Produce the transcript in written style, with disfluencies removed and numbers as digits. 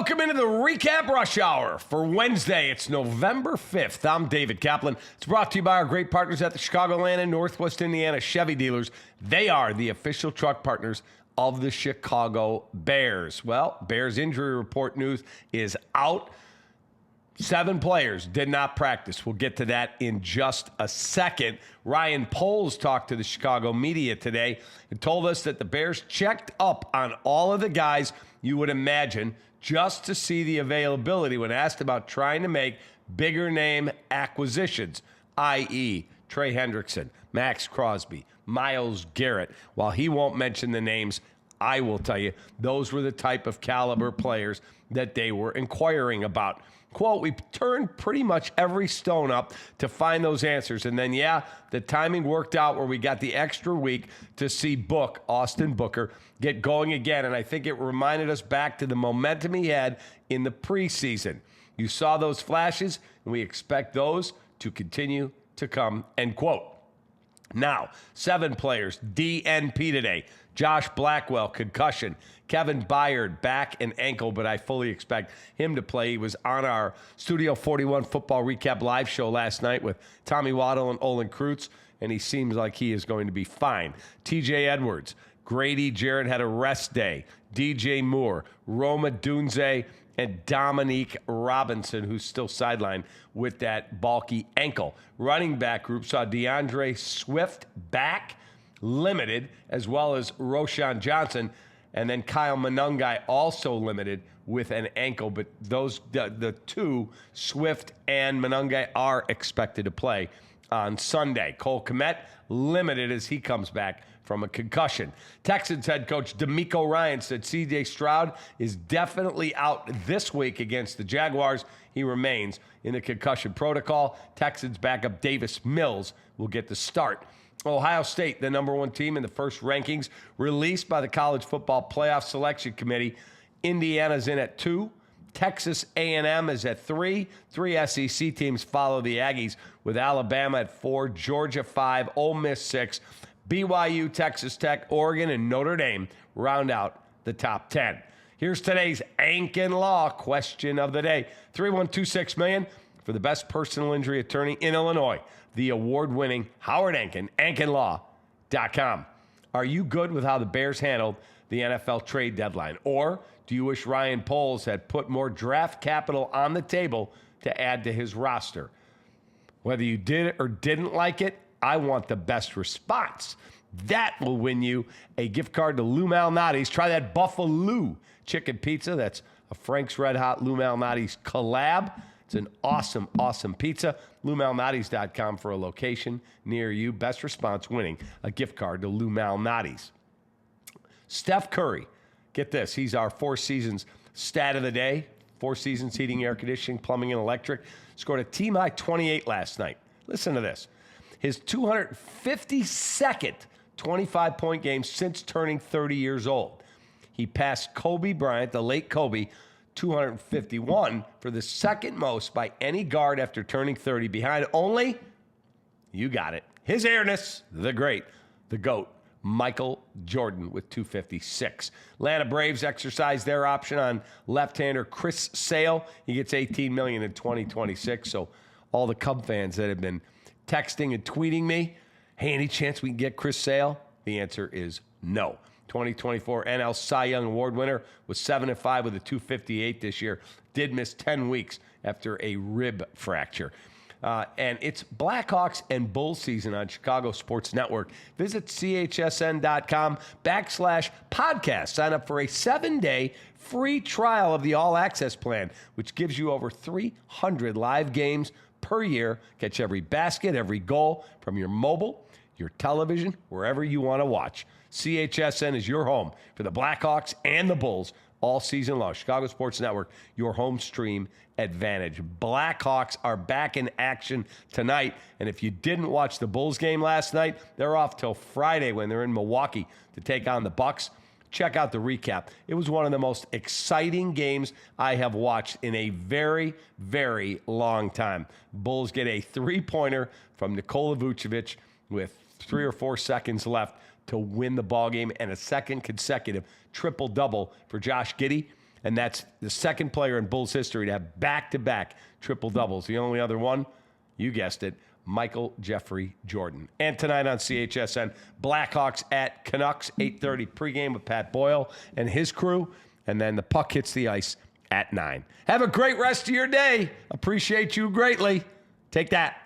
Welcome into the Recap Rush Hour for Wednesday. It's November 5th. I'm David Kaplan. It's brought to you by our great partners at the Chicagoland and Northwest Indiana Chevy dealers. They are the official truck partners of the Chicago Bears. Well, Bears injury report news is out. 7 players did not practice. We'll get to that in just a second. Ryan Poles talked to the Chicago media today and told us that the Bears checked up on all of the guys you would imagine just to see the availability when asked about trying to make bigger name acquisitions, i.e. Trey Hendrickson, Max Crosby, Myles Garrett. While he won't mention the names, I will tell you, those were the type of caliber players that they were inquiring about. Quote, we turned pretty much every stone up to find those answers. And then, the timing worked out where we got the extra week to see Austin Booker, get going again. And I think it reminded us back to the momentum he had in the preseason. You saw those flashes, and we expect those to continue to come, end quote. Now, 7 players, DNP today. Josh Blackwell, concussion. Kevin Byard, back and ankle, but I fully expect him to play. He was on our Studio 41 Football Recap live show last night with Tommy Waddle and Olin Kreutz, and he seems like he is going to be fine. TJ Edwards, Grady Jarrett had a rest day. DJ Moore, Roma Dunze, and Dominique Robinson, who's still sidelined with that bulky ankle. Running back group saw DeAndre Swift back, limited, as well as Roshan Johnson, and then Kyle Monangai also limited with an ankle. But those the two, Swift and Monangai, are expected to play on Sunday. Cole Kmet limited as he comes back from a concussion. Texans head coach DeMeco Ryans said C.J. Stroud is definitely out this week against the Jaguars. He remains in the concussion protocol. Texans backup Davis Mills will get the start. Ohio State, the number 1 team in the first rankings released by the College Football Playoff Selection Committee. Indiana's in at 2. Texas A&M is at 3. 3 SEC teams follow the Aggies with Alabama at 4, Georgia 5, Ole Miss 6. BYU, Texas Tech, Oregon, and Notre Dame round out the top 10. Here's today's Ankin Law Question of the day. 312-6 million for the best personal injury attorney in Illinois. The award-winning Howard Ankin, AnkinLaw.com. Are you good with how the Bears handled the NFL trade deadline? Or do you wish Ryan Poles had put more draft capital on the table to add to his roster? Whether you did or didn't like it, I want the best response. That will win you a gift card to Lou Malnati's. Try that Buffalo chicken pizza. That's a Frank's Red Hot Lou Malnati's collab. It's an awesome, awesome pizza. LouMalnati's.com for a location near you. Best response winning a gift card to Lou Malnati's. Steph Curry, get this. He's our 4 seasons stat of the day. 4 seasons heating, air conditioning, plumbing, and electric. Scored a team high 28 last night. Listen to this. His 252nd 25-point game since turning 30 years old. He passed Kobe Bryant, the late Kobe, 251 for the second most by any guard after turning 30, behind only, you got it, His Airness, the great, the GOAT, Michael Jordan with 256. Atlanta Braves exercise their option on left-hander Chris Sale. He gets $18 million in 2026. So all the Cub fans that have been texting and tweeting me, hey, any chance we can get Chris Sale? The answer is no. 2024 NL Cy Young Award winner was 7-5 with a 258 this year. Did miss 10 weeks after a rib fracture. And it's Blackhawks and Bulls season on Chicago Sports Network. Visit chsn.com/podcast. Sign up for a 7-day free trial of the All Access plan, which gives you over 300 live games per year. Catch every basket, every goal from your mobile, your television, wherever you want to watch. CHSN is your home for the Blackhawks and the Bulls all season long. Chicago Sports Network, your home stream advantage. Blackhawks are back in action tonight, and if you didn't watch the Bulls game last night, they're off till Friday when they're in Milwaukee to take on the Bucks. Check out the recap. It was one of the most exciting games I have watched in a very, very long time. Bulls get a 3-pointer from Nikola Vucevic with 3 or 4 seconds left to win the ballgame, and a second consecutive triple-double for Josh Giddey. and that's the second player in Bulls history to have back-to-back triple-doubles. The only other one, you guessed it, Michael Jeffrey Jordan. And tonight on CHSN, Blackhawks at Canucks, 8:30 pregame with Pat Boyle and his crew, and then the puck hits the ice at 9. Have a great rest of your day. Appreciate you greatly. Take that.